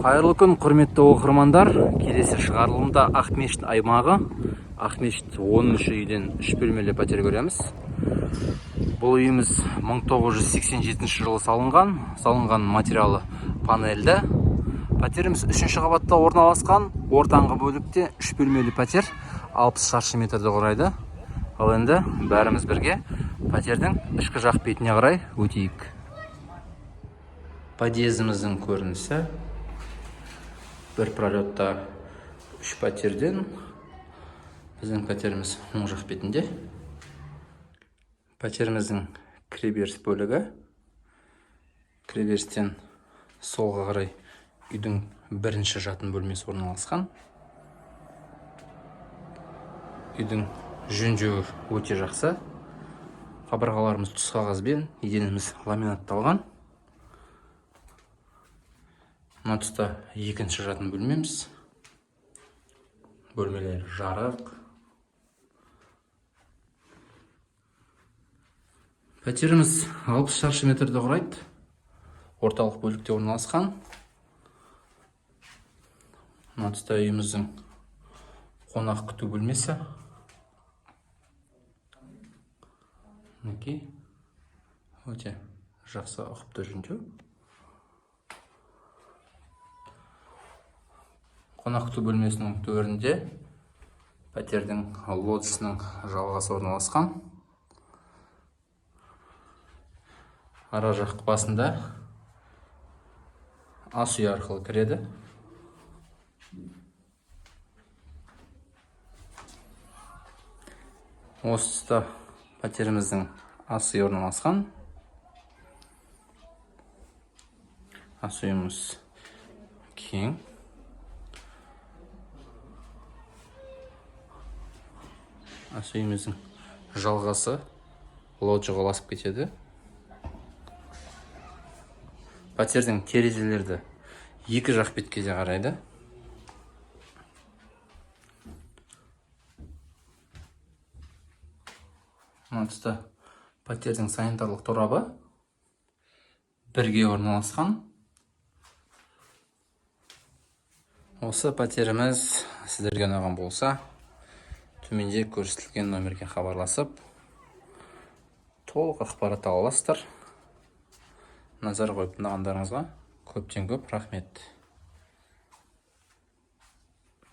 Қайырлы күн, құрметті оқырмандар. Келесі шығарылымда Ақмешіт аймағы, Ақмешіт 10-ші үйден 3 бөлмелі пәтер көреміз. Бұл үйіміз 1987 жылы салынған материалы панельді. Пәтеріміз 3-ші қабатта орналасқан, ортаңғы бөлікте 3 бөлмелі пәтер 60 шаршы метрді құрайды. Ал енді бәріміз бірге пәтердің ішкі жақ бетіне қарай өтейік. Подъездіміздің көрінісі. Bir пролетта 3 пәтерден біздің пәтеріміз оң жақ бетінде. Пәтеріміздің кіреберіс бөлігі. Кіреберістен солға қарай үйдің бірінші жатын бөлмесі орналасқан. Үйдің жөндеуі өте жақсы. Қабырғаларымыз түс қағазбен, еденіміз ламинатталған. Мына тұста екінші жатын бөлмеміз. Бөлмелер жарық. Пәтеріміз 60 шаршы метрді құрайды. Орталық бөлікте орналасқан. Мына тұста үйіміздің қонақ күту бөлмесі. Мінекей. Өте жақсы ұқыпты жөндеу. Қонақ күту бөлмесінің төрінде пәтердің лоджиясының жалғасы орналасқан. Ара жақ басында ас үй арқылы кіреді. Осы тұста пәтеріміздің ас үй орналасқан. Ас үйіміз кең. Ас үйіміздің жалғасы лоджияға ұласып кетеді. Пәтердің терезелерді екі жақ бетке де қарайды. Мына тұста пәтердің санитарлық торабы бірге орналасқан. Осы пәтеріміз сіздерге ұнаған болса, төменде көрсетілген номерге хабарласып, толық ақпарат ала аласыздар. Назар қойып тыңдағандарыңызға көптен көп рахмет.